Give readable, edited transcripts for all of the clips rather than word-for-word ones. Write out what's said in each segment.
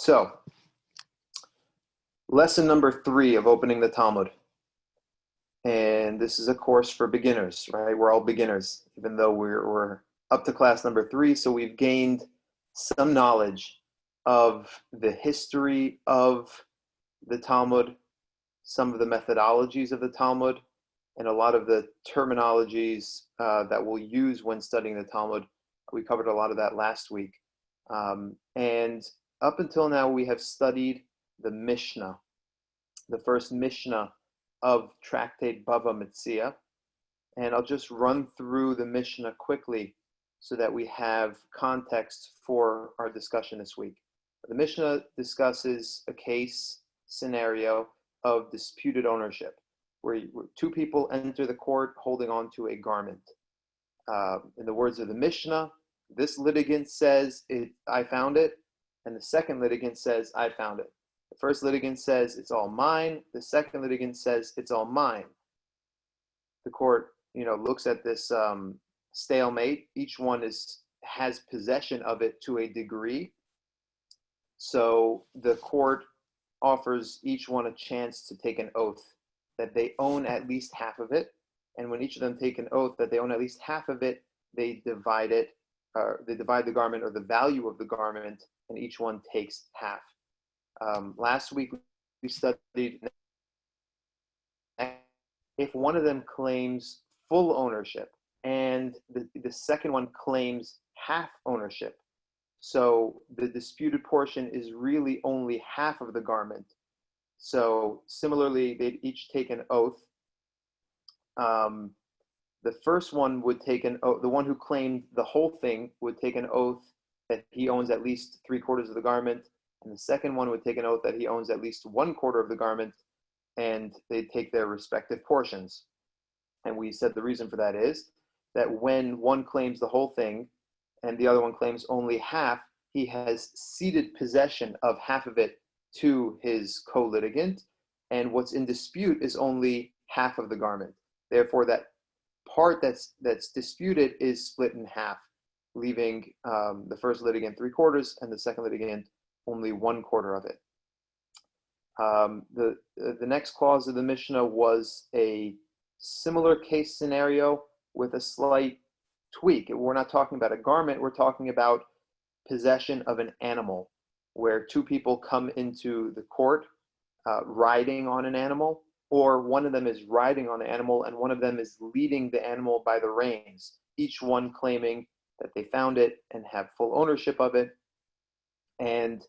So, lesson number 3 of opening the Talmud. And this is a course for beginners, right? We're all beginners, even though we're up to class number 3. So we've gained some knowledge of the history of the Talmud, some of the methodologies of the Talmud, and a lot of the terminologies that we'll use when studying the Talmud. We covered a lot of that last week. And up until now, we have studied the Mishnah, the first Mishnah of Tractate Bava Metzia. And I'll just run through the Mishnah quickly so that we have context for our discussion this week. The Mishnah discusses a case scenario of disputed ownership, where two people enter the court holding on to a garment. In the words of the Mishnah, this litigant says, I found it, and the second litigant says, I found it. The first litigant says, it's all mine. The second litigant says, it's all mine. The court, looks at this stalemate. Each one has possession of it to a degree. So the court offers each one a chance to take an oath that they own at least half of it. And when each of them take an oath that they own at least half of it, they divide it. They divide the garment or the value of the garment, and each one takes half. Last week we studied if one of them claims full ownership and the second one claims half ownership. So the disputed portion is really only half of the garment. So similarly, they'd each take an oath. The first one would take an oath, the one who claimed the whole thing would take an oath that he owns at least 3/4 of the garment. And the second one would take an oath that he owns at least 1/4 of the garment, and they take their respective portions. And we said the reason for that is that when one claims the whole thing and the other one claims only half, he has ceded possession of half of it to his co-litigant, and what's in dispute is only half of the garment. Therefore, that part that's disputed is split in half, leaving the first litigant 3/4 and the second litigant only 1/4 of it. The next clause of the Mishnah was a similar case scenario with a slight tweak. We're not talking about a garment, we're talking about possession of an animal, where two people come into the court riding on an animal, or one of them is riding on the animal and one of them is leading the animal by the reins, each one claiming that they found it and have full ownership of it. And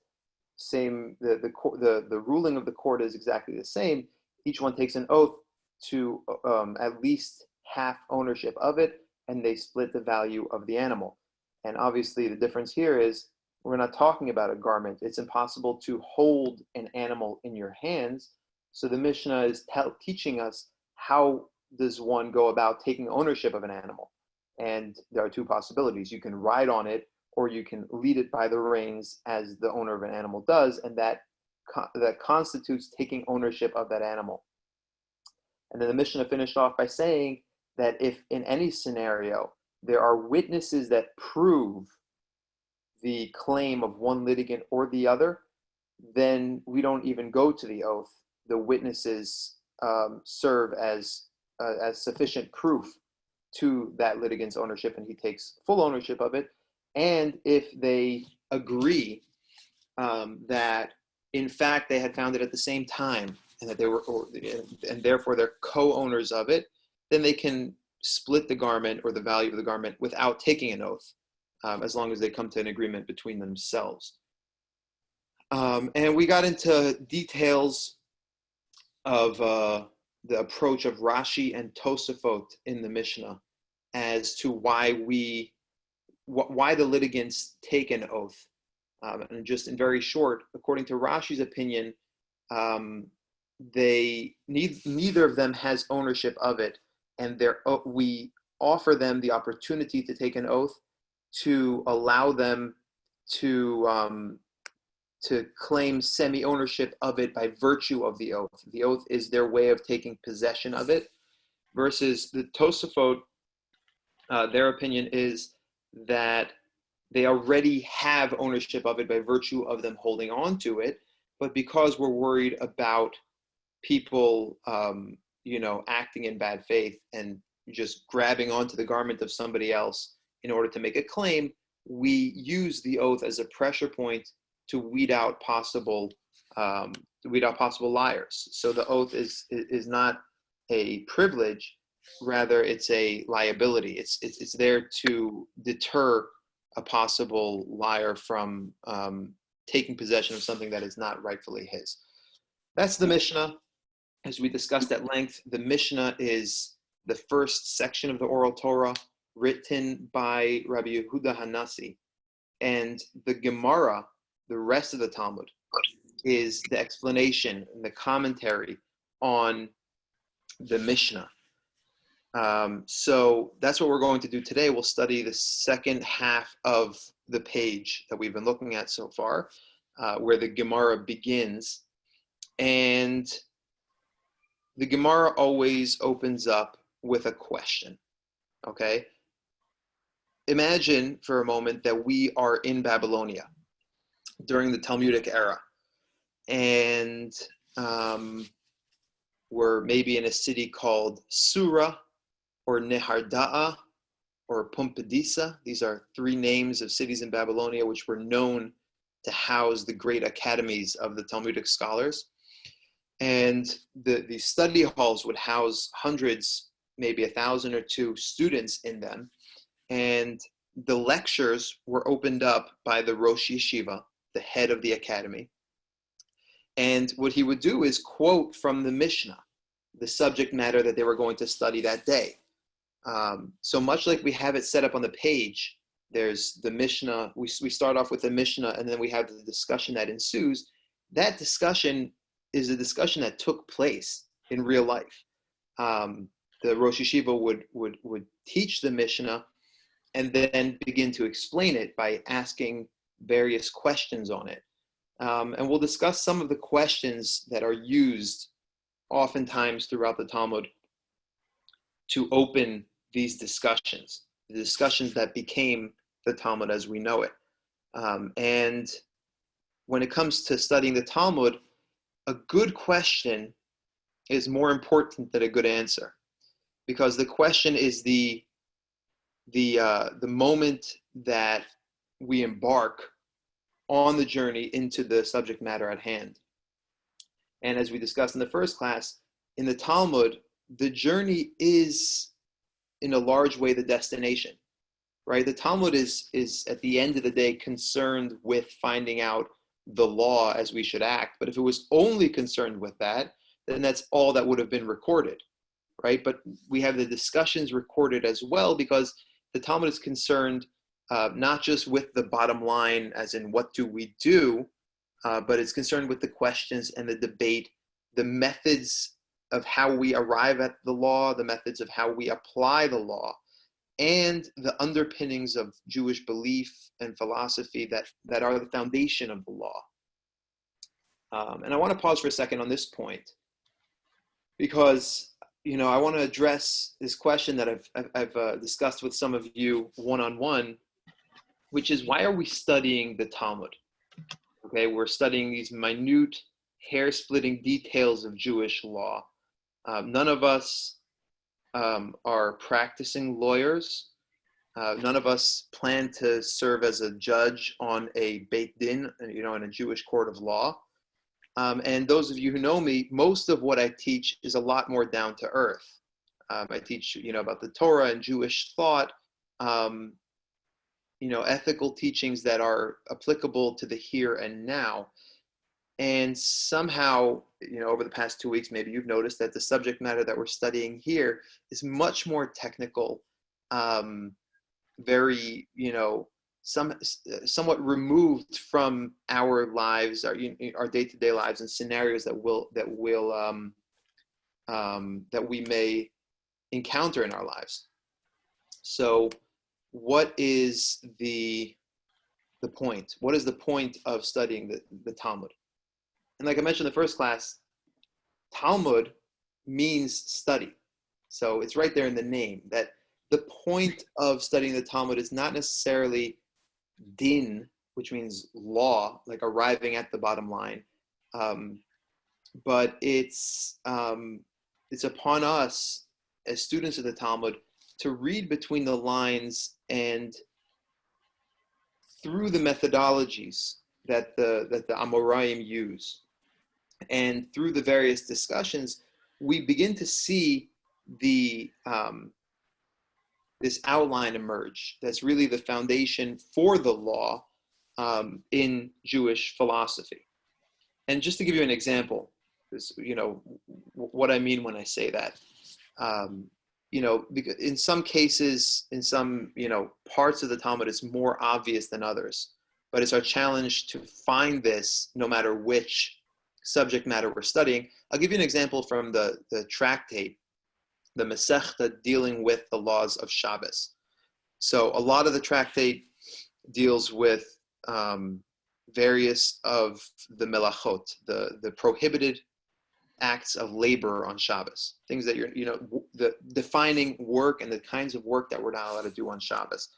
the ruling of the court is exactly the same. Each one takes an oath to at least half ownership of it, and they split the value of the animal. And obviously the difference here is we're not talking about a garment. It's impossible to hold an animal in your hands. So the Mishnah is teaching us how does one go about taking ownership of an animal. And there are two possibilities. You can ride on it, or you can lead it by the reins as the owner of an animal does, and that constitutes taking ownership of that animal. And then the Mishnah finished off by saying that if in any scenario there are witnesses that prove the claim of one litigant or the other, then we don't even go to the oath. The witnesses serve as sufficient proof to that litigant's ownership, and he takes full ownership of it. And if they agree that in fact they had found it at the same time and that they were, and therefore they're co-owners of it, then they can split the garment or the value of the garment without taking an oath, as long as they come to an agreement between themselves. And we got into details of the approach of Rashi and Tosafot in the Mishnah as to why the litigants take an oath. And just in very short, according to Rashi's opinion, neither of them has ownership of it, and we offer them the opportunity to take an oath to allow them to claim semi-ownership of it by virtue of the oath. The oath is their way of taking possession of it, versus the Tosafot, their opinion is that they already have ownership of it by virtue of them holding on to it. But because we're worried about people, acting in bad faith and just grabbing onto the garment of somebody else in order to make a claim, we use the oath as a pressure point to weed out possible liars. So the oath is not a privilege, rather it's a liability. It's there to deter a possible liar from taking possession of something that is not rightfully his. That's the Mishnah. As we discussed at length, the Mishnah is the first section of the Oral Torah written by Rabbi Yehuda Hanassi. And the Gemara, the rest of the Talmud, is the explanation and the commentary on the Mishnah. So that's what we're going to do today. We'll study the second half of the page that we've been looking at so far, where the Gemara begins. And the Gemara always opens up with a question, okay? Imagine for a moment that we are in Babylonia during the Talmudic era, and we're maybe in a city called Sura or Neharda'a or Pumbedisa. These are three names of cities in Babylonia which were known to house the great academies of the Talmudic scholars. And the study halls would house hundreds, maybe 1,000 or two students in them. And the lectures were opened up by the Rosh Yeshiva, the head of the academy. And what he would do is quote from the Mishnah, the subject matter that they were going to study that day. So much like we have it set up on the page, there's the Mishnah. We start off with the Mishnah, and then we have the discussion that ensues. That discussion is a discussion that took place in real life. The Rosh Yeshiva would teach the Mishnah and then begin to explain it by asking various questions on it. And we'll discuss some of the questions that are used oftentimes throughout the Talmud to open these discussions, the discussions that became the Talmud as we know it. And when it comes to studying the Talmud, a good question is more important than a good answer, because the question is the moment that we embark on the journey into the subject matter at hand. And as we discussed in the first class, in the Talmud, the journey is in a large way the destination, right? The Talmud is at the end of the day concerned with finding out the law as we should act. But if it was only concerned with that, then that's all that would have been recorded, right? But we have the discussions recorded as well, because the Talmud is concerned not just with the bottom line, as in what do we do, but it's concerned with the questions and the debate, the methods of how we arrive at the law, the methods of how we apply the law, and the underpinnings of Jewish belief and philosophy that are the foundation of the law. And I want to pause for a second on this point, because I want to address this question that I've discussed with some of you one-on-one, which is, why are we studying the Talmud? Okay, we're studying these minute, hair-splitting details of Jewish law. None of us are practicing lawyers. None of us plan to serve as a judge on a Beit Din, in a Jewish court of law. And those of you who know me, most of what I teach is a lot more down to earth. I teach, about the Torah and Jewish thought, ethical teachings that are applicable to the here and now. And somehow, over the past 2 weeks, maybe you've noticed that the subject matter that we're studying here is much more technical, very, somewhat removed from our lives, our day-to-day lives and scenarios that we may encounter in our lives. So, what is the point? What is the point of studying the Talmud? And like I mentioned in the first class, Talmud means study. So it's right there in the name, that the point of studying the Talmud is not necessarily din, which means law, like arriving at the bottom line. But it's upon us as students of the Talmud to read between the lines, and through the methodologies that the Amoraim use, and through the various discussions, we begin to see the this outline emerge. That's really the foundation for the law in Jewish philosophy. And just to give you an example, this, what I mean when I say that, because in some cases, in some, parts of the Talmud, it's more obvious than others. But it's our challenge to find this no matter which subject matter we're studying. I'll give you an example from the tractate, the Masechta, dealing with the laws of Shabbos. So a lot of the tractate deals with various of the melachot, the prohibited acts of labor on Shabbos, things that the defining work and the kinds of work that we're not allowed to do on Shabbos.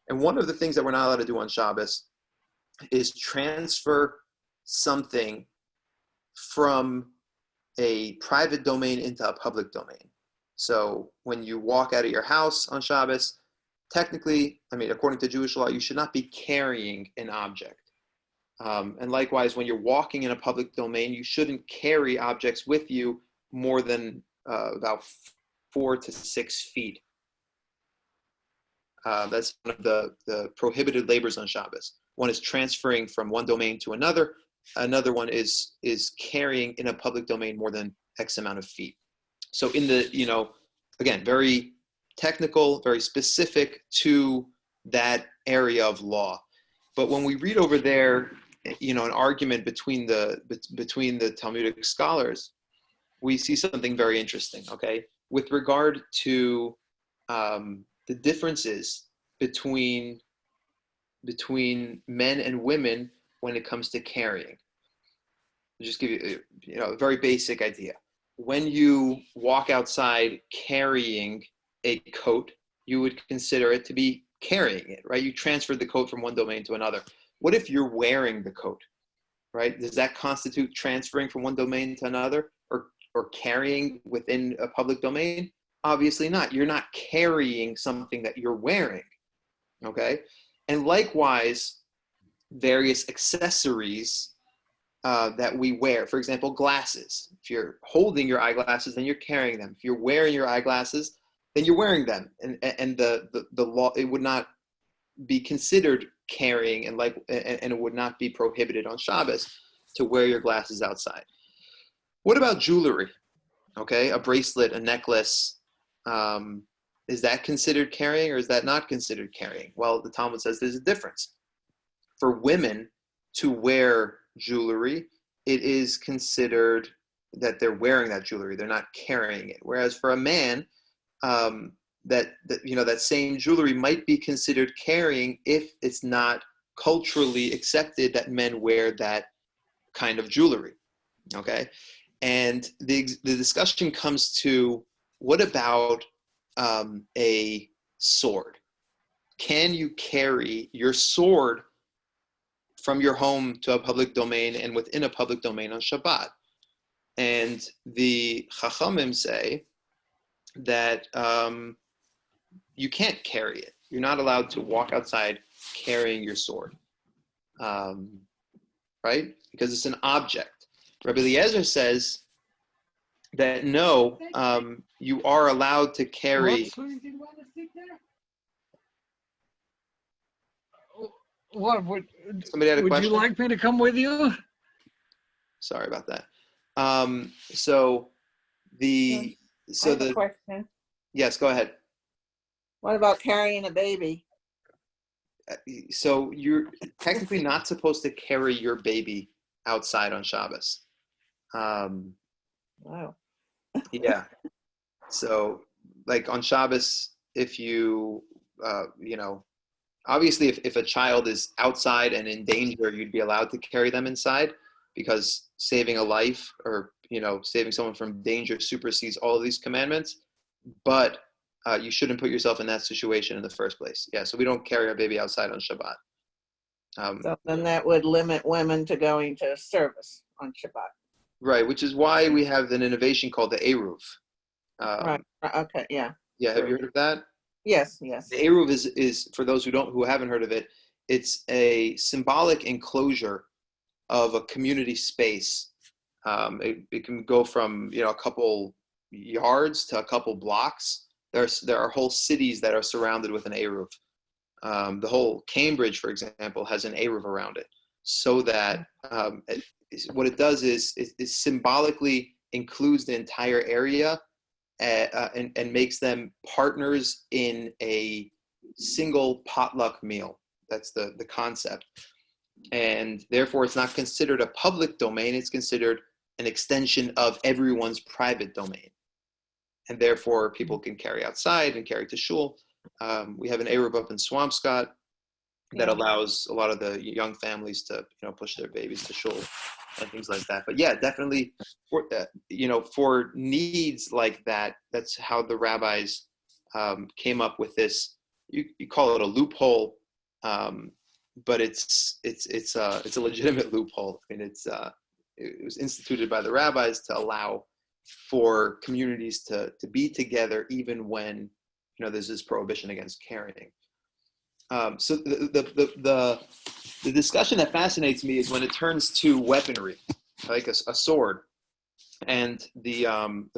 And one of the things that we're not allowed to do on Shabbos is transfer something from a private domain into a public domain. So when you walk out of your house on Shabbos, technically, according to Jewish law, you should not be carrying an object. And likewise, when you're walking in a public domain, you shouldn't carry objects with you more than about 4 to 6 feet. That's one of the prohibited labors on Shabbos. One is transferring from one domain to another. Another one is carrying in a public domain more than X amount of feet. So in the, again, very technical, very specific to that area of law. But when we read over there, an argument between the Talmudic scholars, we see something very interesting, okay? With regard to the differences between men and women when it comes to carrying. I'll just give you a very basic idea. When you walk outside carrying a coat, you would consider it to be carrying it, right? You transferred the coat from one domain to another. What if you're wearing the coat, right? Does that constitute transferring from one domain to another, or carrying within a public domain? Obviously not. You're not carrying something that you're wearing, okay? And likewise, various accessories that we wear. For example, glasses. If you're holding your eyeglasses, then you're carrying them. If you're wearing your eyeglasses, then you're wearing them. And the law, it would not be considered carrying, and it would not be prohibited on Shabbos to wear your glasses outside. What about jewelry? Okay, a bracelet, a necklace. Is that considered carrying, or is that not considered carrying? Well, the Talmud says there's a difference. For women to wear jewelry, it is considered that they're wearing that jewelry. They're not carrying it. Whereas for a man, that same jewelry might be considered carrying if it's not culturally accepted that men wear that kind of jewelry. Okay, and the discussion comes to, what about a sword? Can you carry your sword from your home to a public domain and within a public domain on Shabbat? And the Chachamim say that you can't carry it. You're not allowed to walk outside carrying your sword, right? Because it's an object. Rabbi Eliezer says that no, you are allowed to carry. What would Somebody had a question? you like me to come with you? Sorry about that. I have a question. Yes, go ahead. What about carrying a baby? So you're technically not supposed to carry your baby outside on Shabbos. Wow. Yeah. So like on Shabbos, if you, obviously if a child is outside and in danger, you'd be allowed to carry them inside, because saving a life or, saving someone from danger supersedes all of these commandments. But you shouldn't put yourself in that situation in the first place. Yeah, so we don't carry our baby outside on Shabbat. So then that would limit women to going to service on Shabbat. Right, which is why we have an innovation called the Eruv. Right. Okay. Yeah. Yeah, have you heard of that? Yes. Yes. The Eruv is for those who haven't heard of it. It's a symbolic enclosure of a community space. It can go from a couple yards to a couple blocks. There are whole cities that are surrounded with an Eruv. The whole Cambridge, for example, has an Eruv around it, so that what it does is symbolically includes the entire area and makes them partners in a single potluck meal. That's the concept. And therefore, it's not considered a public domain. It's considered an extension of everyone's private domain. And therefore, people can carry outside and carry to shul. We have an Eruv up in Swampscott that allows a lot of the young families to push their babies to shul and things like that. But yeah, definitely for needs like that, that's how the rabbis came up with this. You call it a loophole, but it's a legitimate loophole. I mean, it was instituted by the rabbis to allow for communities to be together even when there's this prohibition against carrying. So the discussion that fascinates me is when it turns to weaponry, like a sword. And the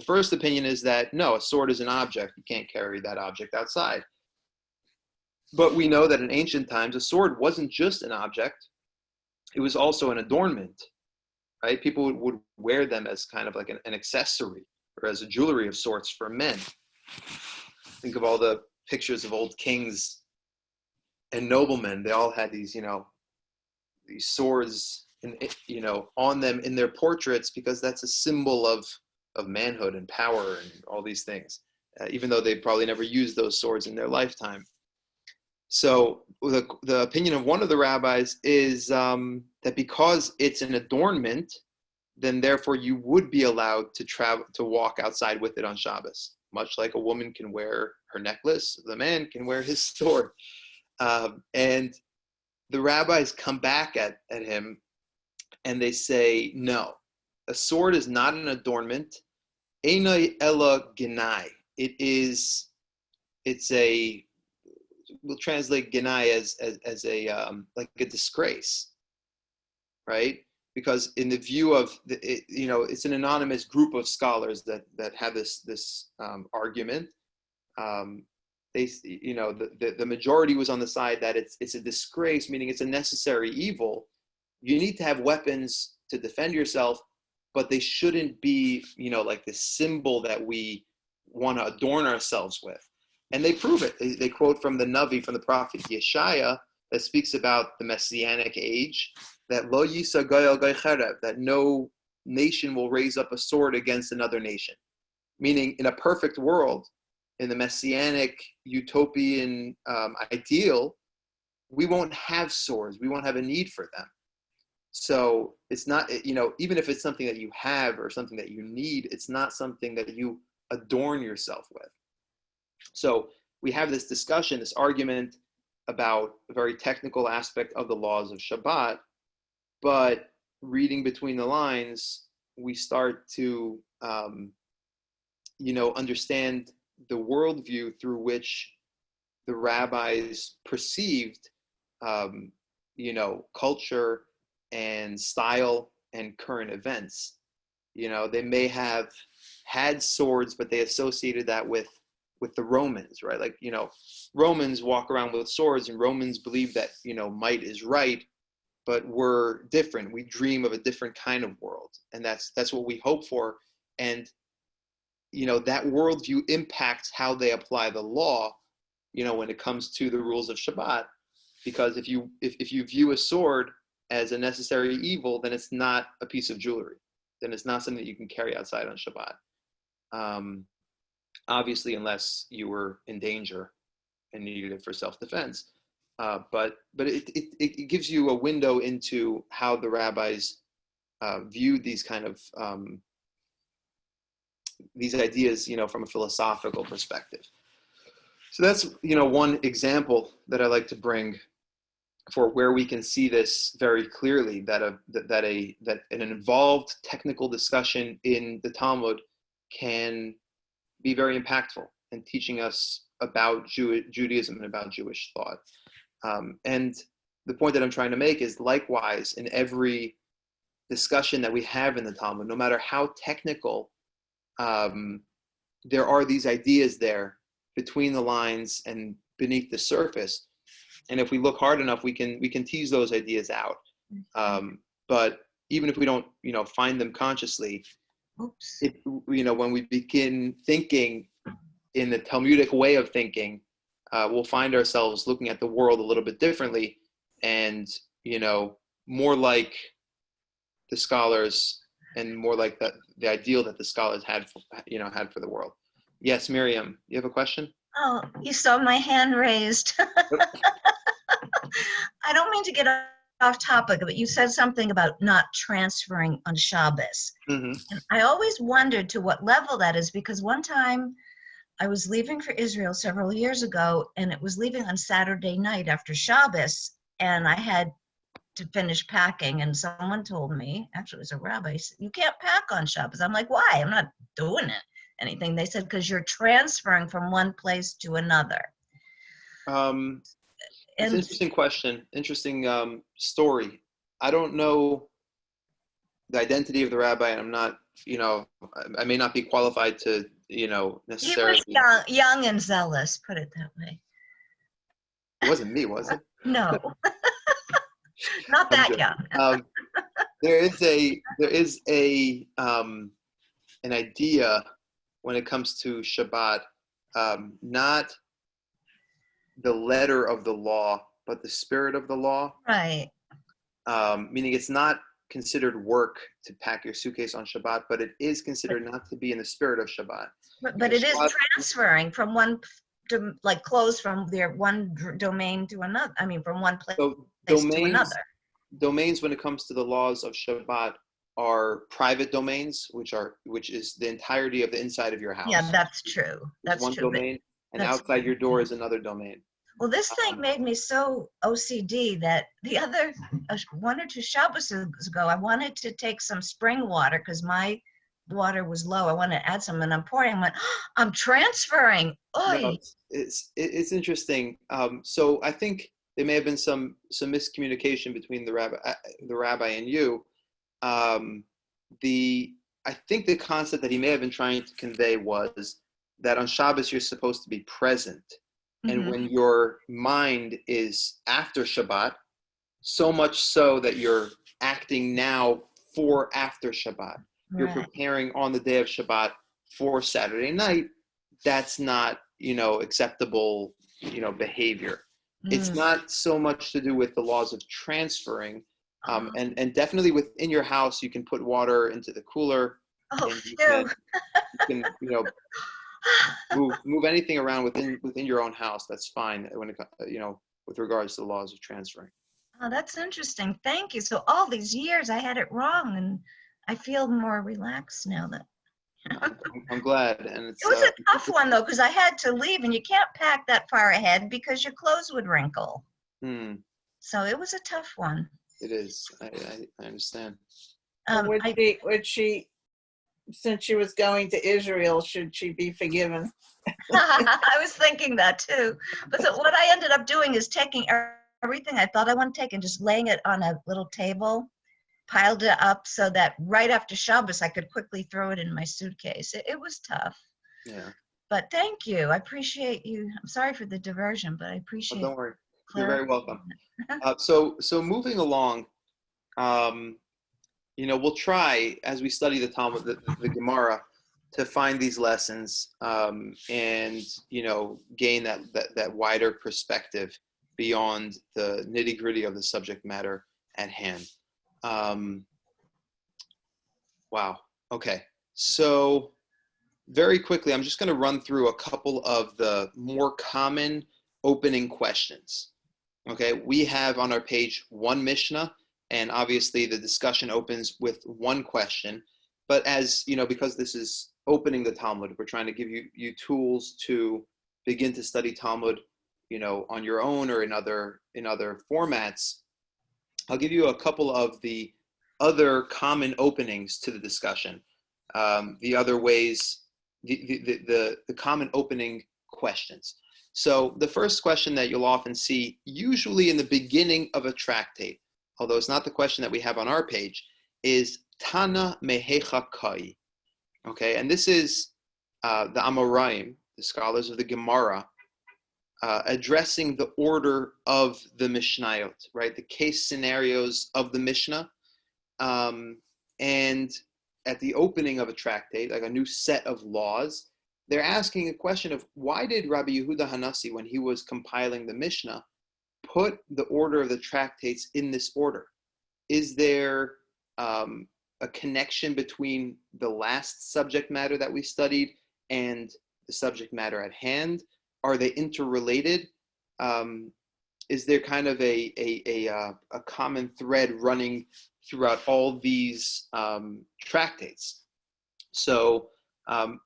first opinion is that no, a sword is an object. You can't carry that object outside. But we know that in ancient times, a sword wasn't just an object. It was also an adornment, right? People would wear them as kind of like an accessory or as a jewelry of sorts for men. Think of all the pictures of old kings and noblemen. They all had these swords on them in their portraits because that's a symbol of manhood and power and all these things, even though they probably never used those swords in their lifetime. So the opinion of one of the rabbis is that because it's an adornment, then therefore you would be allowed to walk outside with it on Shabbos, much like a woman can wear her necklace, the man can wear his sword. And the rabbis come back at him and they say, no, a sword is not an adornment. Einai ela genai. We'll translate genai as a like a disgrace, right? Because in the view of it's an anonymous group of scholars that have this argument. The majority was on the side that it's a disgrace, meaning it's a necessary evil. You need to have weapons to defend yourself, but they shouldn't be, like the symbol that we want to adorn ourselves with. And they prove it. They quote from the Navi, from the prophet Yeshaya, that speaks about the Messianic age, that lo yisa goy al goy cherev, that no nation will raise up a sword against another nation. Meaning, in a perfect world, in the Messianic utopian ideal, we won't have swords. We won't have a need for them. So it's not, even if it's something that you have or something that you need, it's not something that you adorn yourself with. So we have this discussion, this argument about a very technical aspect of the laws of Shabbat, but reading between the lines, we start to, understand the worldview through which the rabbis perceived, culture and style and current events. They may have had swords, but they associated that with the Romans, right? Like, Romans walk around with swords, and Romans believe that, might is right, but we're different. We dream of a different kind of world. And that's what we hope for. And, that worldview impacts how they apply the law, when it comes to the rules of Shabbat. Because if you view a sword as a necessary evil, then it's not a piece of jewelry. Then it's not something that you can carry outside on Shabbat. Obviously, unless you were in danger and needed it for self-defense. But it gives you a window into how the rabbis viewed these kind of these ideas, from a philosophical perspective. So that's one example that I like to bring for where we can see this very clearly, that an involved technical discussion in the Talmud can be very impactful in teaching us about Judaism and about Jewish thought. And the point that I'm trying to make is, likewise, in every discussion that we have in the Talmud, no matter how technical, there are these ideas there between the lines and beneath the surface. And if we look hard enough, we can tease those ideas out. But even if we don't, find them consciously, when we begin thinking in the Talmudic way of thinking, we'll find ourselves looking at the world a little bit differently, and more like the scholars, and more like the ideal that the scholars had for the world. Yes, Miriam, you have a question? Oh, you saw my hand raised. I don't mean to get off topic, but you said something about not transferring on Shabbos. Mm-hmm. And I always wondered to what level that is, because one time I was leaving for Israel several years ago, and it was leaving on Saturday night after Shabbos, and I had to finish packing, and someone told me, actually it was a rabbi, said, you can't pack on Shabbos. I'm like, why? I'm not doing anything. They said, because you're transferring from one place to another. It's an interesting question, interesting story. I don't know the identity of the rabbi, and I'm not, I may not be qualified to, necessarily. He was young and zealous, put it that way. It wasn't me, was it? No, not that young. There is an idea when it comes to Shabbat, not the letter of the law, but the spirit of the law. Right. Meaning it's not considered work to pack your suitcase on Shabbat, but it is considered not to be in the spirit of Shabbat. But it is transferring from one to, like, clothes from their one domain to another. I mean, from one place to another. Domains, when it comes to the laws of Shabbat, are private domains, which is the entirety of the inside of your house. Yeah, that's true. That's one true. domain, and outside your door is another domain. Well, this thing made me so OCD that the other 1 or 2 Shabbos ago, I wanted to take some spring water because my water was low. I wanted to add some, and I'm pouring. I went, oh, I'm transferring. No, it's interesting. So I think there may have been some miscommunication between the rabbi and you. I think the concept that he may have been trying to convey was that on Shabbos you're supposed to be present. And when your mind is after Shabbat, so much so that you're acting now for after Shabbat. You're preparing on the day of Shabbat for Saturday night. That's not, acceptable, behavior. It's not so much to do with the laws of transferring. And definitely within your house, you can put water into the cooler. Oh, and you can move anything around within your own house. That's fine when it, with regards to the laws of transferring. Oh, that's interesting. Thank you. So all these years I had it wrong, and I feel more relaxed now that. I'm glad. And it was a tough one though, because I had to leave, and you can't pack that far ahead because your clothes would wrinkle. So it was a tough one. It is. I understand. Would she, since she was going to Israel, should she be forgiven? I was thinking that too. But so what I ended up doing is taking everything I thought I wanted to take and just laying it on a little table, piled it up so that right after Shabbos I could quickly throw it in my suitcase. It was tough. Yeah. But thank you. I appreciate you. I'm sorry for the diversion, but I appreciate don't worry. You're very welcome. So moving along, we'll try, as we study the Talmud, the Gemara, to find these lessons and gain that wider perspective beyond the nitty-gritty of the subject matter at hand. Wow. Okay. So very quickly, I'm just going to run through a couple of the more common opening questions. Okay. We have on our page one Mishnah, and obviously the discussion opens with one question. But as because this is opening the Talmud, we're trying to give you tools to begin to study Talmud on your own or in other formats, I'll give you a couple of the other common openings to the discussion. The other ways, the common opening questions. So the first question that you'll often see, usually in the beginning of a tractate, although it's not the question that we have on our page, is Tana Mehecha Kai. Okay, and this is the Amoraim, the scholars of the Gemara, addressing the order of the Mishnayot, right? The case scenarios of the Mishnah. And at the opening of a tractate, like a new set of laws, they're asking a question of why did Rabbi Yehuda Hanassi, when he was compiling the Mishnah, put the order of the tractates in this order? Is there a connection between the last subject matter that we studied and the subject matter at hand? Are they interrelated? Is there kind of a common thread running throughout all these tractates? So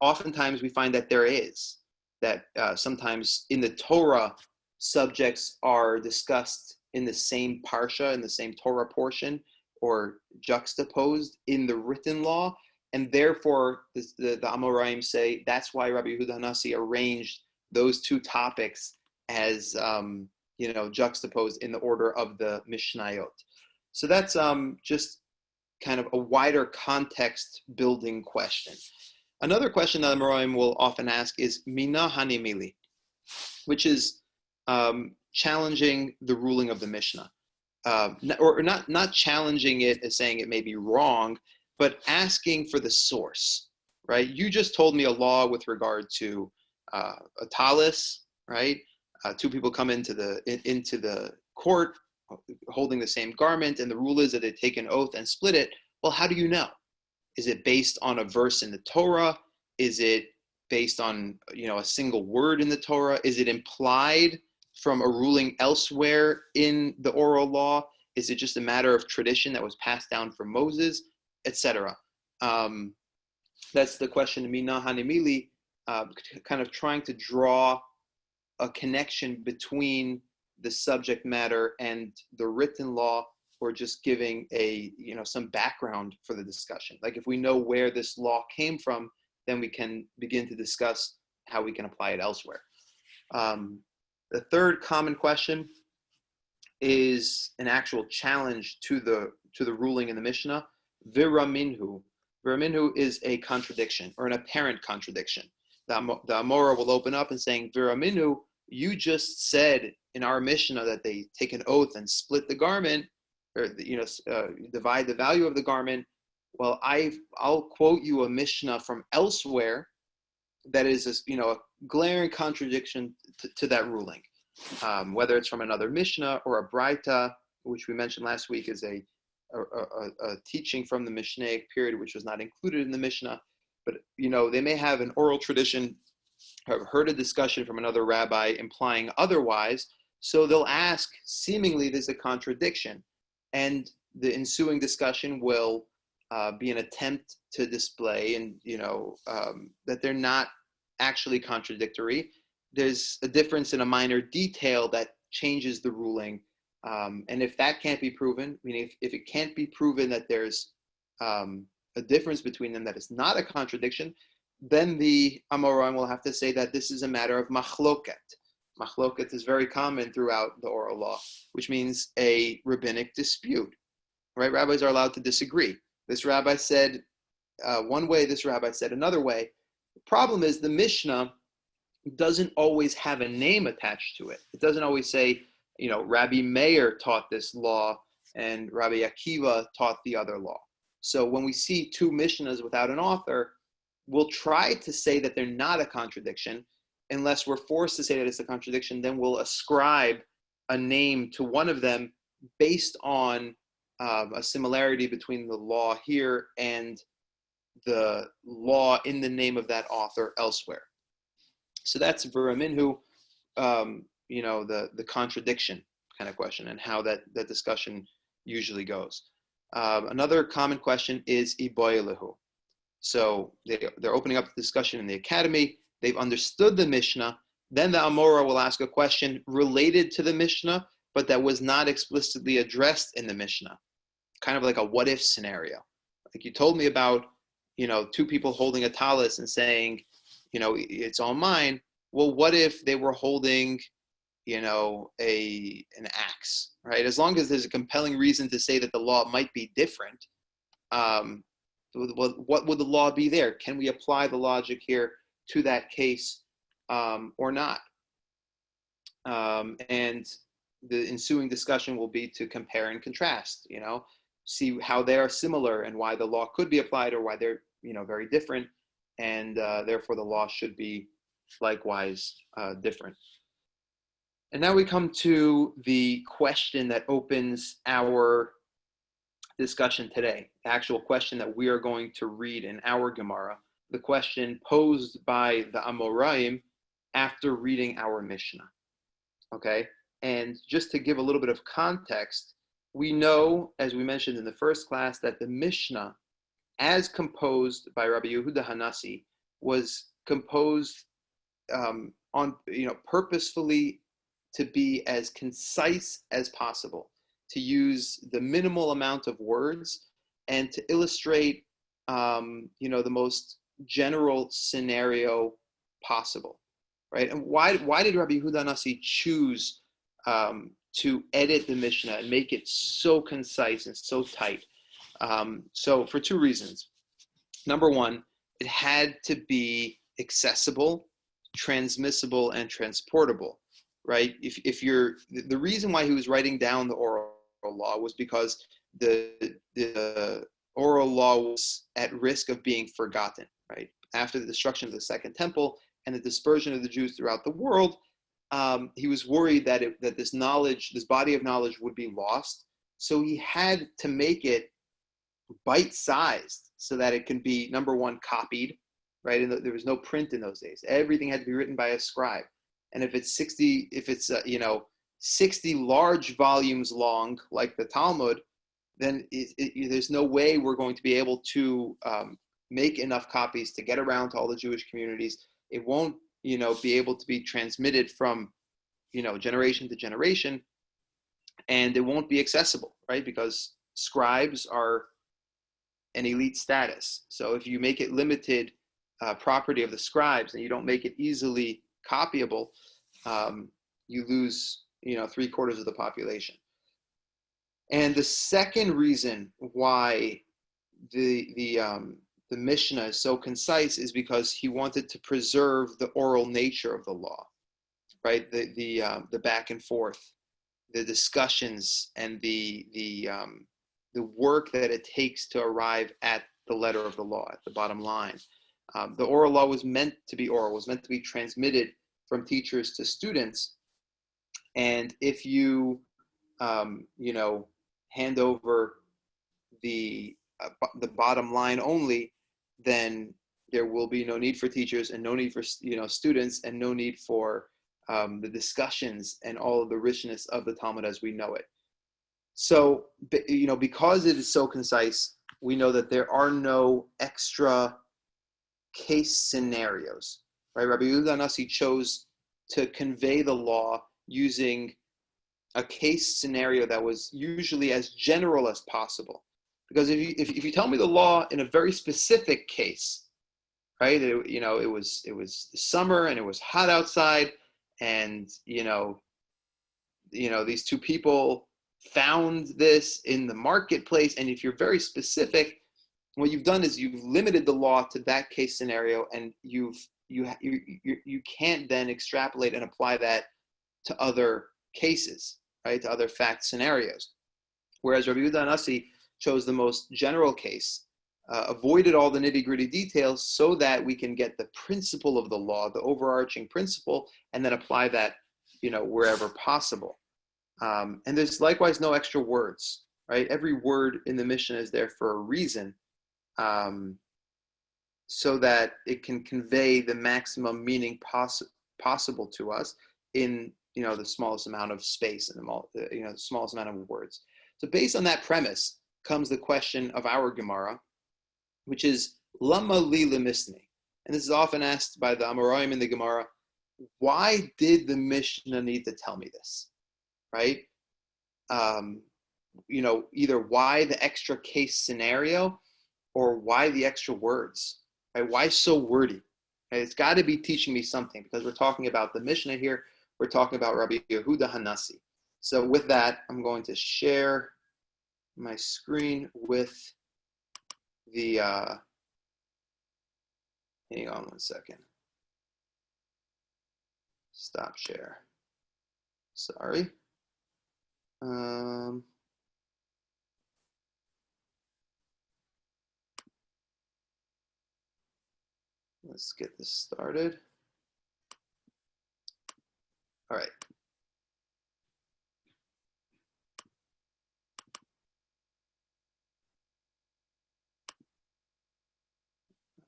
oftentimes we find that there is, that sometimes in the Torah, subjects are discussed in the same parsha, in the same Torah portion, or juxtaposed in the written law, and therefore the Amoraim say that's why Rabbi Yehuda Hanassi arranged those two topics as juxtaposed in the order of the Mishnayot. So that's just kind of a wider context building question. Another question that Amoraim will often ask is Mina Hanimili, which is challenging the ruling of the Mishnah. Or not challenging it as saying it may be wrong, but asking for the source, right? You just told me a law with regard to a talis, right? Two people come into the court holding the same garment, and the rule is that they take an oath and split it. Well, how do you know? Is it based on a verse in the Torah? Is it based on a single word in the Torah? Is it implied from a ruling elsewhere in the oral law? Is it just a matter of tradition that was passed down from Moses, etc.? That's the question, Mina Hanimili, kind of trying to draw a connection between the subject matter and the written law, or just giving some background for the discussion. Like if we know where this law came from, then we can begin to discuss how we can apply it elsewhere. The third common question is an actual challenge to the ruling in the Mishnah. Viraminhu. Viraminhu is a contradiction, or an apparent contradiction. The Amora will open up and saying, Viraminhu, you just said in our Mishnah that they take an oath and split the garment, or divide the value of the garment. Well, I'll quote you a Mishnah from elsewhere that is a glaring contradiction to that ruling, whether it's from another Mishnah or a Braita, which we mentioned last week is a teaching from the Mishnaic period, which was not included in the Mishnah. But they may have an oral tradition, have heard a discussion from another rabbi implying otherwise, so they'll ask, seemingly there's a contradiction, and the ensuing discussion will be an attempt to display that they're not actually contradictory. There's a difference in a minor detail that changes the ruling, and if that can't be proven, meaning if it can't be proven that there's a difference between them that is not a contradiction, then the Amoraim will have to say that this is a matter of machloket. Machloket is very common throughout the oral law, which means a rabbinic dispute, right? Rabbis are allowed to disagree. This rabbi said one way, this rabbi said another way. The problem is the Mishnah doesn't always have a name attached to it. It doesn't always say, Rabbi Meir taught this law and Rabbi Akiva taught the other law. So when we see two Mishnahs without an author, we'll try to say that they're not a contradiction. Unless we're forced to say that it's a contradiction, then we'll ascribe a name to one of them based on a similarity between the law here and the law in the name of that author elsewhere. So that's Viraminhu, the contradiction kind of question, and how that discussion usually goes. Another common question is Iboilehu. So they're opening up the discussion in the academy. They've understood the Mishnah, Then the Amora will ask a question related to the Mishnah, but that was not explicitly addressed in the Mishnah, kind of like a what if scenario. Like you told me about, two people holding a talis and saying, it's all mine. Well, what if they were holding, an axe, right? As long as there's a compelling reason to say that the law might be different, what would the law be there? Can we apply the logic here to that case or not? And the ensuing discussion will be to compare and contrast, see how they are similar and why the law could be applied or why they're, very different. And therefore the law should be likewise different. And now we come to the question that opens our discussion today, the actual question that we are going to read in our Gemara, the question posed by the Amoraim after reading our Mishnah. Okay, and just to give a little bit of context, we know, as we mentioned in the first class, that the Mishnah, as composed by Rabbi Yehuda Hanassi, was composed purposefully to be as concise as possible, to use the minimal amount of words and to illustrate, the most general scenario possible, right? And why did Rabbi Yehuda Hanassi choose to edit the Mishnah and make it so concise and so tight? So for two reasons. Number one, it had to be accessible, transmissible, and transportable, right? If you're the reason why he was writing down the oral law was because the oral law was at risk of being forgotten, right? After the destruction of the Second Temple and the dispersion of the Jews throughout the world, he was worried that this knowledge, this body of knowledge, would be lost. So he had to make it bite-sized so that it can be, number one, copied, right? And there was no print in those days. Everything had to be written by a scribe. And if it's 60 large volumes long, like the Talmud, then there's no way we're going to be able to make enough copies to get around to all the Jewish communities. It won't, be able to be transmitted from, generation to generation, and it won't be accessible, right? Because scribes are an elite status. So if you make it limited property of the scribes and you don't make it easily copyable, you lose, 3/4 of the population. And the second reason why the Mishnah is so concise is because he wanted to preserve the oral nature of the law, right? The back and forth, the discussions, and the work that it takes to arrive at the letter of the law, at the bottom line. The oral law was meant to be oral, was meant to be transmitted from teachers to students. And if you, hand over the bottom line only, then there will be no need for teachers and no need for, students, and no need for the discussions and all of the richness of the Talmud as we know it. So, because it is so concise, we know that there are no extra case scenarios, right? Rabbi Yehuda Hanassi chose to convey the law using a case scenario that was usually as general as possible. Because if you tell me the law in a very specific case, right? It was summer and it was hot outside, and these two people found this in the marketplace. And if you're very specific, what you've done is you've limited the law to that case scenario, and you can't then extrapolate and apply that to other cases, right? To other fact scenarios. Whereas Rabbi Yehuda Hanassi chose the most general case, avoided all the nitty-gritty details so that we can get the principle of the law, the overarching principle, and then apply that, wherever possible. And there's likewise no extra words, right? Every word in the Mishnah is there for a reason, so that it can convey the maximum meaning possible to us in, the smallest amount of space and the smallest amount of words. So based on that premise comes the question of our Gemara, which is Lama li lemisni. And this is often asked by the Amoraim in the Gemara. why did the Mishnah need to tell me this, right? Either why the extra case scenario or why the extra words, right? Why so wordy? Right? It's got to be teaching me something because we're talking about the Mishnah here. We're talking about Rabbi Yehuda Hanasi. So with that, I'm going to share my screen with the, hang on one second. Stop share. Sorry. Let's get this started. All right.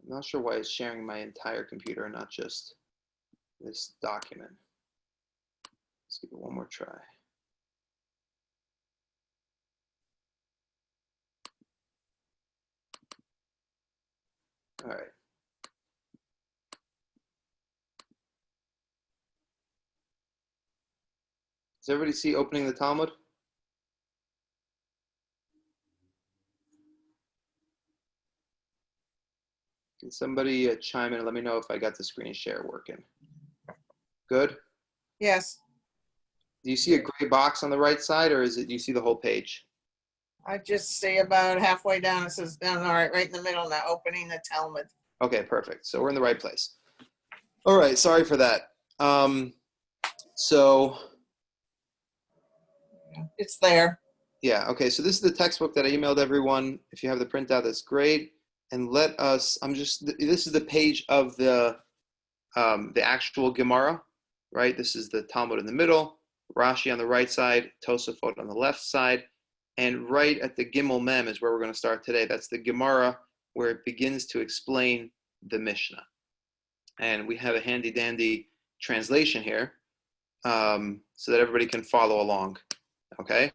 I'm not sure why it's sharing my entire computer and not just this document. Let's give it one more try. All right. Does everybody see opening the Talmud? Can somebody chime in and let me know if I got the screen share working? Good? Yes, Do you see a gray box on the right side or do you see the whole page? I just see about halfway down. It says down, all right in the middle now, opening the Talmud. Okay, perfect. So we're in the right place. All right, sorry for that. So It's there. yeah, okay, so this is the textbook that I emailed everyone. If you have the printout, that's great. And this is the page of the actual Gemara, right? This is the Talmud in the middle, Rashi on the right side, Tosafot on the left side, and right at the Gimel Mem is where we're going to start today. That's the Gemara where it begins to explain the Mishnah. And we have a handy dandy translation here so that everybody can follow along, okay?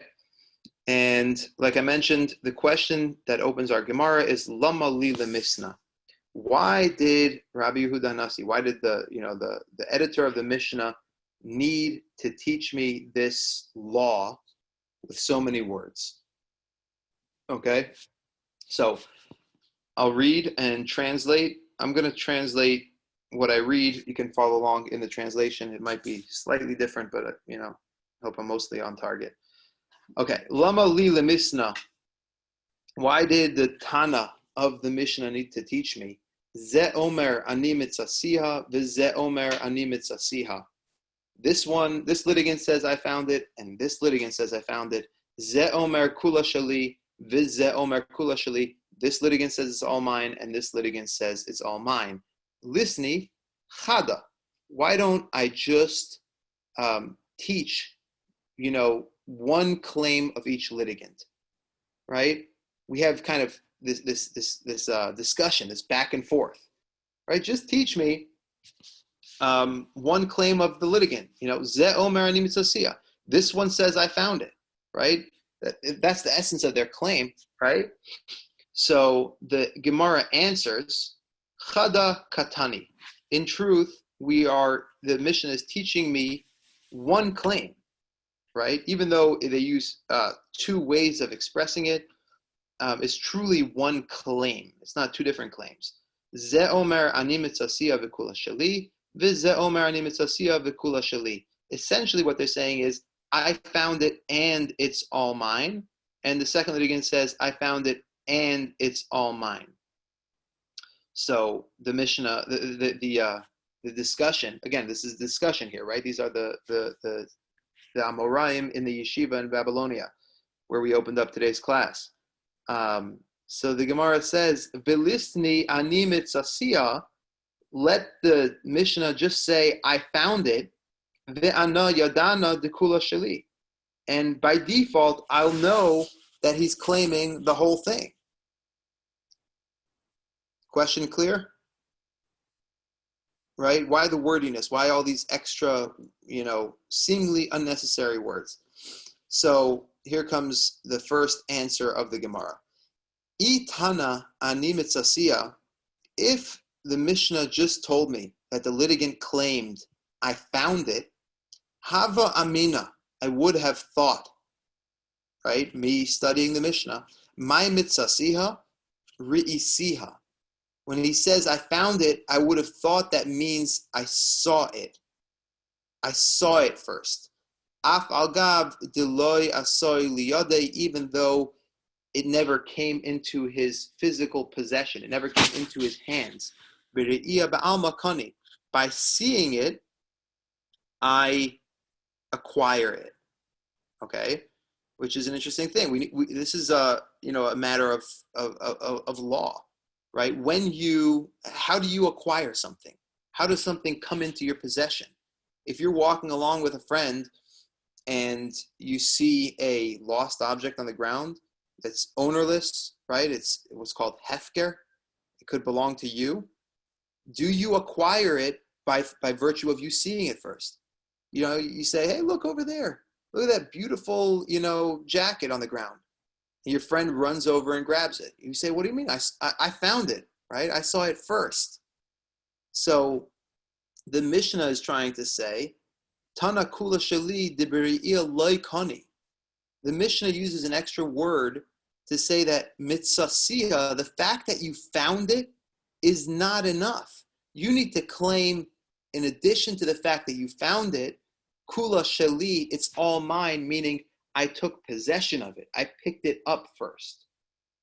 And like I mentioned, the question that opens our Gemara is Lama li lemisna. Why did Rabbi Yehuda Hanasi, why did the editor of the Mishnah need to teach me this law with so many words? Okay, so I'll read and translate. I'm going to translate what I read. You can follow along in the translation. It might be slightly different, but hope I'm mostly on target. Okay, Lama li lemisna. Why did the Tana of the Mishnah need to teach me? Ze omer ani mitzasiha, v'ze omer ani mitzasiha. This litigant says I found it, and this litigant says I found it. Ze omer kula shali, v'ze omer kula shali. This litigant says it's all mine, and this litigant says it's all mine. Lisni chada. Why don't I just teach, one claim of each litigant, right? We have kind of this discussion, this back and forth, right? Just teach me one claim of the litigant. Ze omer ani mitzasiya. This one says I found it, right? That's the essence of their claim, right? So the Gemara answers, Chada katani. In truth, the Mishnah is teaching me one claim, right? Even though they use two ways of expressing it, it's truly one claim. It's not two different claims. Ze omer ani mitzasiya v'kula shali, v'ze omer ani mitzasiya v'kula shali. Essentially what they're saying is, I found it and it's all mine. And the second litigant says, I found it and it's all mine. So the Mishnah, the discussion, again, this is discussion here, right? These are the Amoraim in the yeshiva in Babylonia, where we opened up today's class. So the Gemara says, "Velisni ani mitzasiya." Let the Mishnah just say, "I found it." Ve'ana yadana dekula shali, and by default, I'll know that he's claiming the whole thing. Question clear? Right? Why the wordiness? Why all these extra, seemingly unnecessary words? So here comes the first answer of the Gemara. Itana ani mitzasiya. If the Mishnah just told me that the litigant claimed I found it. Hava amina, I would have thought, right? Me studying the Mishnah. My mitzasiha, ri'isiha. When he says, I found it, I would have thought that means I saw it. I saw it first. Af al-gav deloy asoy liyadei, even though it never came into his physical possession. It never came into his hands. By seeing it, I acquire it. Okay, which is an interesting thing. This is a matter of law, right? How do you acquire something? How does something come into your possession? If you're walking along with a friend and you see a lost object on the ground that's ownerless, right? It's what's called hefker. It could belong to you. Do you acquire it by virtue of you seeing it first? You say, hey, look over there. Look at that beautiful, jacket on the ground. And your friend runs over and grabs it. You say, what do you mean? I found it, right? I saw it first. So the Mishnah is trying to say, Tana kula sheli diberi'ia loy kani. The Mishnah uses an extra word to say that mitzasiya, the fact that you found it, is not enough. You need to claim, in addition to the fact that you found it, kula sheli, it's all mine, meaning I took possession of it. I picked it up first.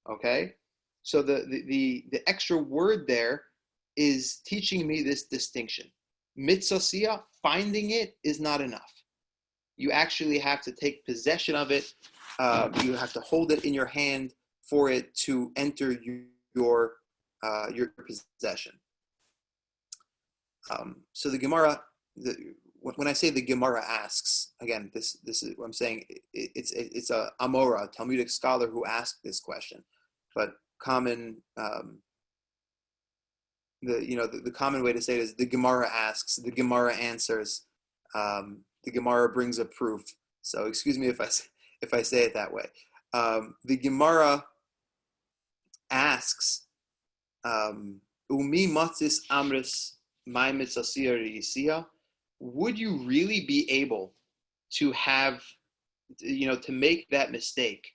Okay? So the extra word there is teaching me this distinction. Mitzasiya, finding it, is not enough. You actually have to take possession of it. You have to hold it in your hand for it to enter your possession. So the Gemara, when I say the Gemara asks, again, this is what I'm saying. It's a Amora, a Talmudic scholar, who asked this question, but common. The common way to say it is the Gemara asks, the Gemara answers, the Gemara brings a proof. So excuse me if I say it that way. The Gemara asks, Umi matzis amris my mitzasiyah yisiya. Would you really be able to have, to make that mistake,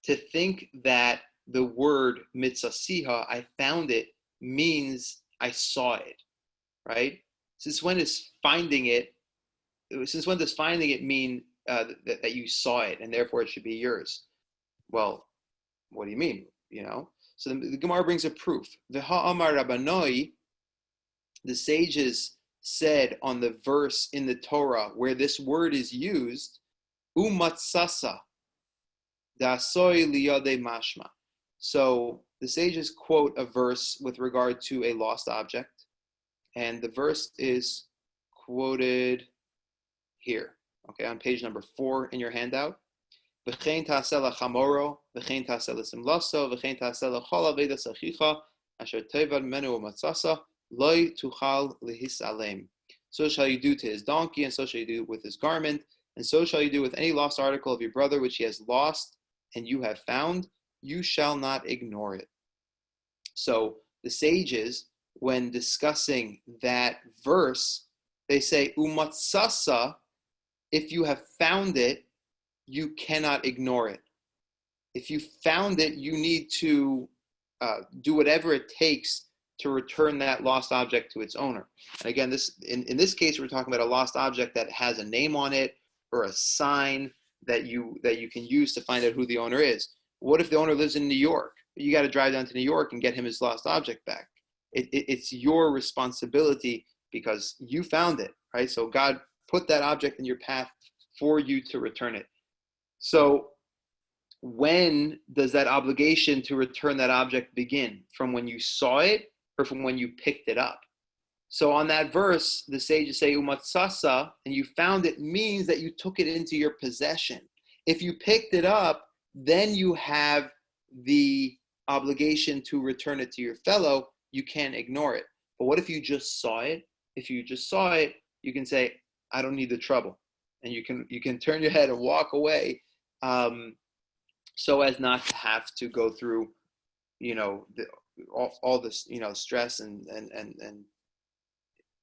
to think that the word mitzasiha, I found it, means I saw it, right? Since when does finding it mean that you saw it and therefore it should be yours? Well, what do you mean? So the Gemara brings a proof. V'ha'amar Rabbanoi, the sages said on the verse in the Torah where this word is used, umatsasa dasoy liyade mashma. So the sages quote a verse with regard to a lost object, and the verse is quoted here, okay, on page number 4 in your handout. V'chein ta'aseh lachamoro, v'chein ta'aseh l'simlaso, v'chein ta'aseh l'chol avedas achicha, asher tevad menu umatsasa, loi tuchal lehisalem. So shall you do to his donkey, and so shall you do with his garment, and so shall you do with any lost article of your brother which he has lost and you have found. You shall not ignore it. So the sages, when discussing that verse, they say, umatsasa, if you have found it, you cannot ignore it. If you found it, you need to do whatever it takes to return that lost object to its owner. And again, in this case, we're talking about a lost object that has a name on it or a sign that you can use to find out who the owner is. What if the owner lives in New York? You got to drive down to New York and get him his lost object back. It's your responsibility because you found it, right? So God put that object in your path for you to return it. So when does that obligation to return that object begin? From when you saw it or from when you picked it up? So on that verse, the sages say, umatsasa, and you found it, means that you took it into your possession. If you picked it up, then you have the obligation to return it to your fellow. You can't ignore it. But what if you just saw it? If you just saw it, you can say, I don't need the trouble. And you can turn your head and walk away, so as not to have to go through, all this, stress and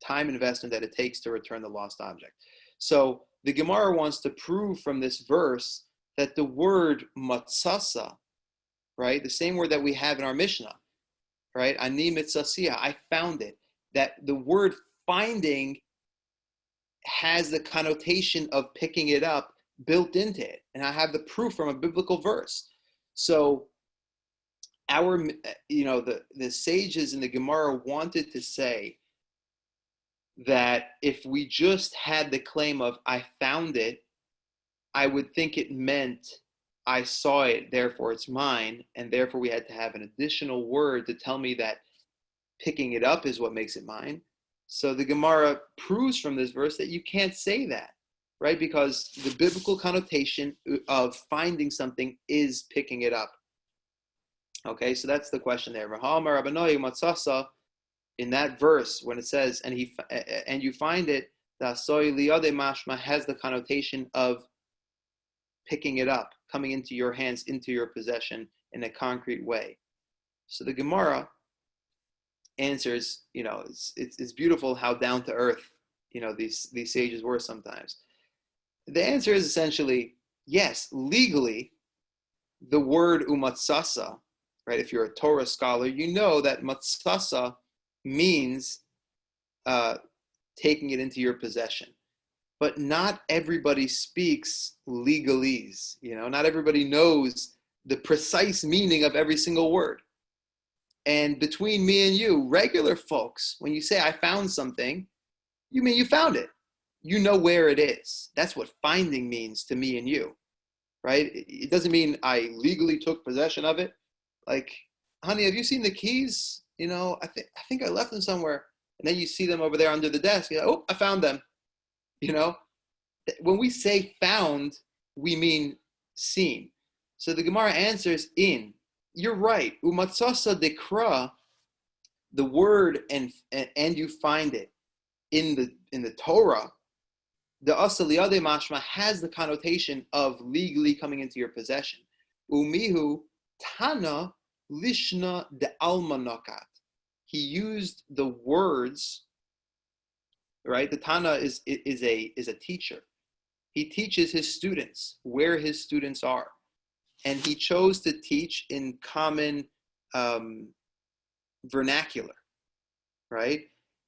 time investment that it takes to return the lost object. So the Gemara wants to prove from this verse that the word matzasa, right, the same word that we have in our Mishnah, right, ani mitzasiya, I found it, that the word finding has the connotation of picking it up built into it. And I have the proof from a biblical verse. So the sages in the Gemara wanted to say that if we just had the claim of I found it, I would think it meant I saw it, therefore it's mine, and therefore we had to have an additional word to tell me that picking it up is what makes it mine. So the Gemara proves from this verse that you can't say that, right? Because the biblical connotation of finding something is picking it up. Okay, so that's the question there. In that verse, when it says, and you find it, the asoy liyade mashma has the connotation of picking it up, coming into your hands, into your possession in a concrete way. So the Gemara answers, it's beautiful how down to earth, these sages were sometimes. The answer is essentially, yes, legally, the word umatsasa, right? If you're a Torah scholar, you know that matsasa means taking it into your possession. But not everybody speaks legalese. Not everybody knows the precise meaning of every single word. And between me and you, regular folks, when you say I found something, you mean you found it. You know where it is. That's what finding means to me and you, right? It doesn't mean I legally took possession of it. Like, honey, have you seen the keys? I think I left them somewhere. And then you see them over there under the desk. You're like, oh, I found them. When we say found, we mean seen. So the Gemara answers in. You're right. Umatsasa dekra, the word and you find it in the Torah. The asaliyade mashma has the connotation of legally coming into your possession. Umihu tana lishna de alma nakat. He used the words, right? The Tana is a teacher. He teaches his students where his students are. And he chose to teach in common vernacular, right?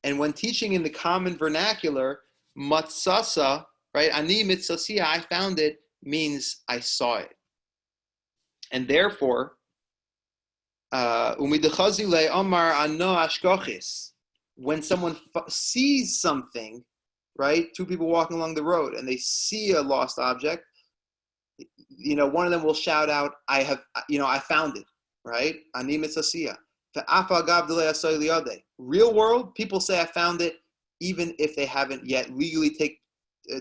And when teaching in the common vernacular, matsasa, right? Ani mitzasiya, I found it, means I saw it. And therefore, umidachazile amar ano ashkochis, when someone sees something, right? Two people walking along the road and they see a lost object, one of them will shout out, I found it, right? Ani mitzasiya. Real world, people say I found it, even if they haven't yet legally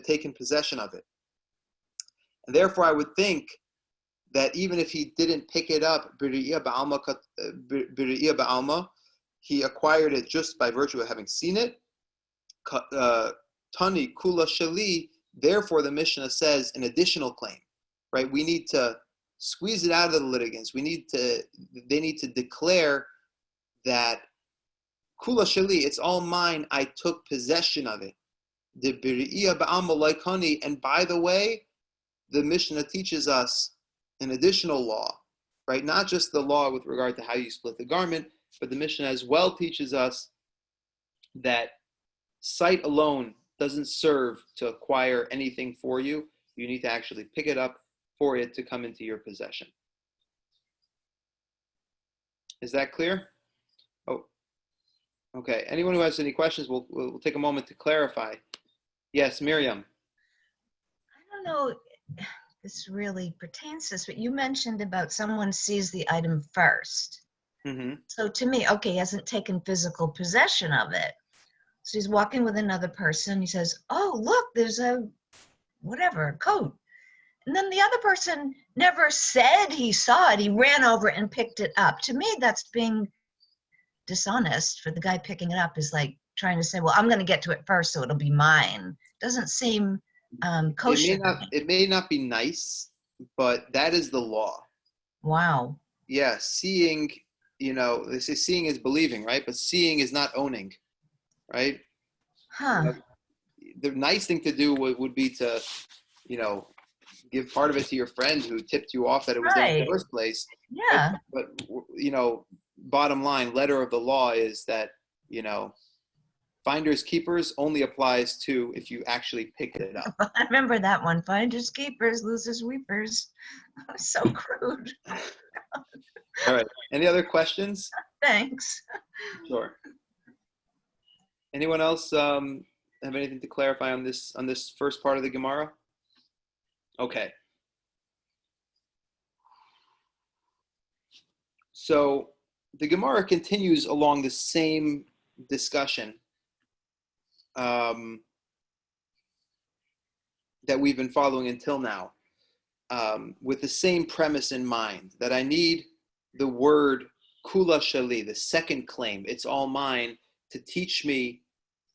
taken possession of it. And therefore, I would think that even if he didn't pick it up, b'ri'iyah ba'alma, he acquired it just by virtue of having seen it. Tani kula shali. Therefore, the Mishnah says an additional claim. Right, we need to squeeze it out of the litigants. They need to declare that kula shali, it's all mine. I took possession of it. The b'ri'iyah ba'alma laikani. And by the way, the Mishnah teaches us an additional law, right? Not just the law with regard to how you split the garment, but the Mishnah as well teaches us that sight alone doesn't serve to acquire anything for you. You need to actually pick it up for it to come into your possession. Is that clear? Oh, okay. Anyone who has any questions, we'll take a moment to clarify. Yes, Miriam. I don't know if this really pertains to this, but you mentioned about someone sees the item first. Mm-hmm. So to me, okay, he hasn't taken physical possession of it. So he's walking with another person. He says, oh, look, there's a coat. And then the other person never said he saw it. He ran over and picked it up. To me, that's being dishonest. For the guy picking it up is like trying to say, well, I'm going to get to it first, so it'll be mine. Doesn't seem kosher. It may not be nice, but that is the law. Wow. Yeah, seeing, they say seeing is believing, right? But seeing is not owning, right? Huh. The nice thing to do would be to, give part of it to your friend who tipped you off that it was there in Right. the first place. Yeah. But bottom line, letter of the law is that, finders keepers only applies to if you actually pick it up. I remember that one. Finders keepers, losers weepers. So crude. All right. Any other questions? Thanks. Sure. Anyone else have anything to clarify on this first part of the Gemara? Okay. So the Gemara continues along the same discussion that we've been following until now, with the same premise in mind, that I need the word kula shali, the second claim, it's all mine, to teach me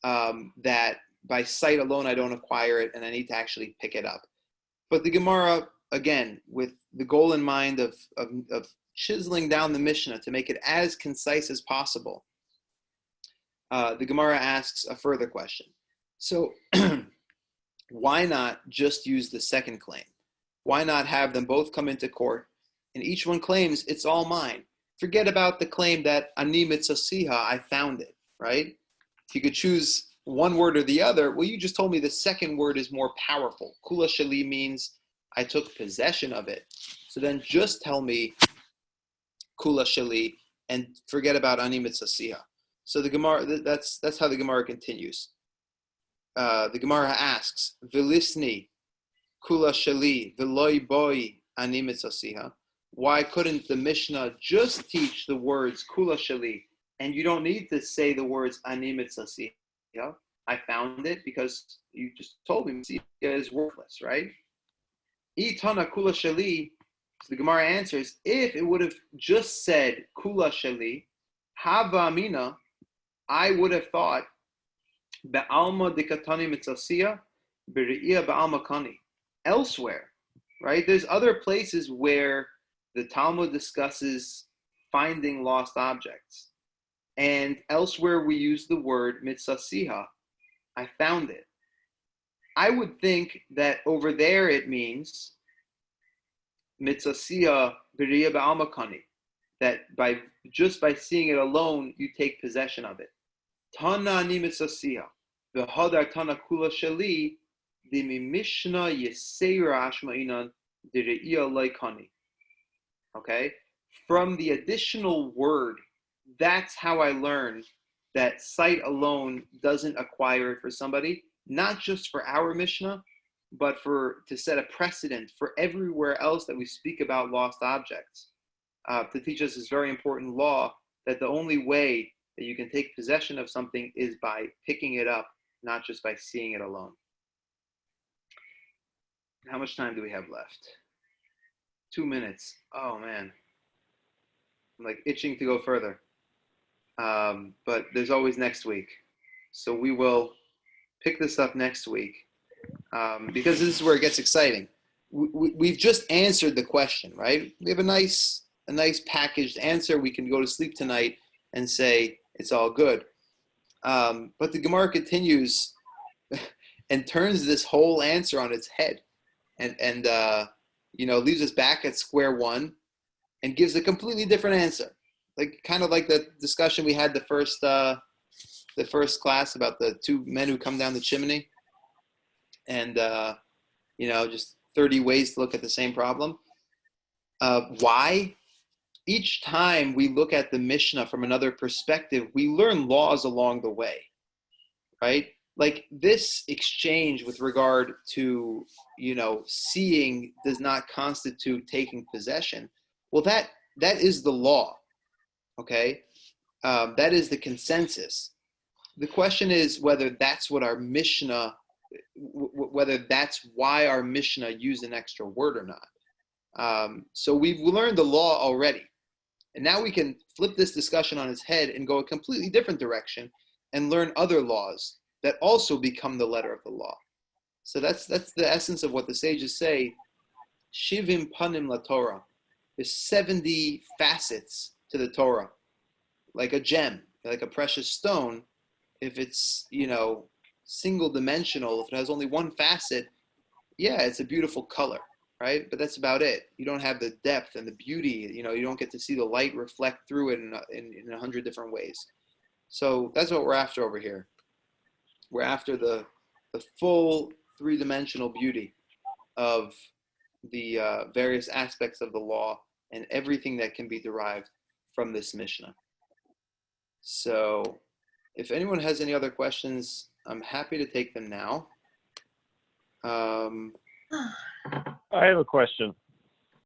that by sight alone I don't acquire it and I need to actually pick it up. But the Gemara, again, with the goal in mind of chiseling down the Mishnah to make it as concise as possible, the Gemara asks a further question. So why not just use the second claim? Why not have them both come into court and each one claims it's all mine? Forget about the claim that ani mitzasiha, I found it, right? If you could choose one word or the other, well, you just told me the second word is more powerful. Kula shali means I took possession of it. So then just tell me kula shali and forget about ani mitzasiha. So the Gemara, that's how the Gemara continues. The Gemara asks, "Vilisni kula shali v'loi boi ani mitzasiha." Why couldn't the Mishnah just teach the words kula shali, and you don't need to say the words ani mitzasiha? I found it because you just told me mitzasiha is worthless, right? Itana kula shali. So the Gemara answers, if it would have just said kula shali, hava amina, I would have thought be'alma dikatani mitzasiya b're'iyah be'alma kani. Elsewhere, right? There's other places where the Talmud discusses finding lost objects. And elsewhere we use the word mitzasiha. I found it. I would think that over there it means mitzasiya b're'iyah be'alma kani. That by seeing it alone, you take possession of it. Tana ani mitzasiya, v'hadar tana kula shali, dimi mishnah yeseira ashma'inan dire'iyah laikani. Okay? From the additional word, that's how I learned that sight alone doesn't acquire it for somebody, not just for our Mishnah, but to set a precedent for everywhere else that we speak about lost objects. To teach us this very important law that the only way that you can take possession of something is by picking it up, not just by seeing it alone. How much time do we have left? 2 minutes. Oh man. I'm like itching to go further. But there's always next week. So we will pick this up next week because this is where it gets exciting. We've just answered the question, right? We have a nice packaged answer. We can go to sleep tonight and say it's all good. But the Gemara continues and turns this whole answer on its head, and leaves us back at square one, and gives a completely different answer. Kind of like the discussion we had the first class about the two men who come down the chimney, and just 30 ways to look at the same problem. Why? Each time we look at the Mishnah from another perspective, we learn laws along the way, right? Like this exchange with regard to, seeing does not constitute taking possession. Well, that is the law, okay? That is the consensus. The question is whether that's what our Mishnah, whether that's why our Mishnah used an extra word or not. So we've learned the law already. And now we can flip this discussion on its head and go a completely different direction and learn other laws that also become the letter of the law. So that's the essence of what the sages say. Shivim panim la Torah. There's 70 facets to the Torah, like a gem, like a precious stone. If it's single dimensional, if it has only one facet, yeah, it's a beautiful color, right? But that's about it. You don't have the depth and the beauty. You don't get to see the light reflect through it in 100 different ways. So that's what we're after over here. We're after the full three-dimensional beauty of the various aspects of the law and everything that can be derived from this Mishnah. So if anyone has any other questions, I'm happy to take them now. I have a question.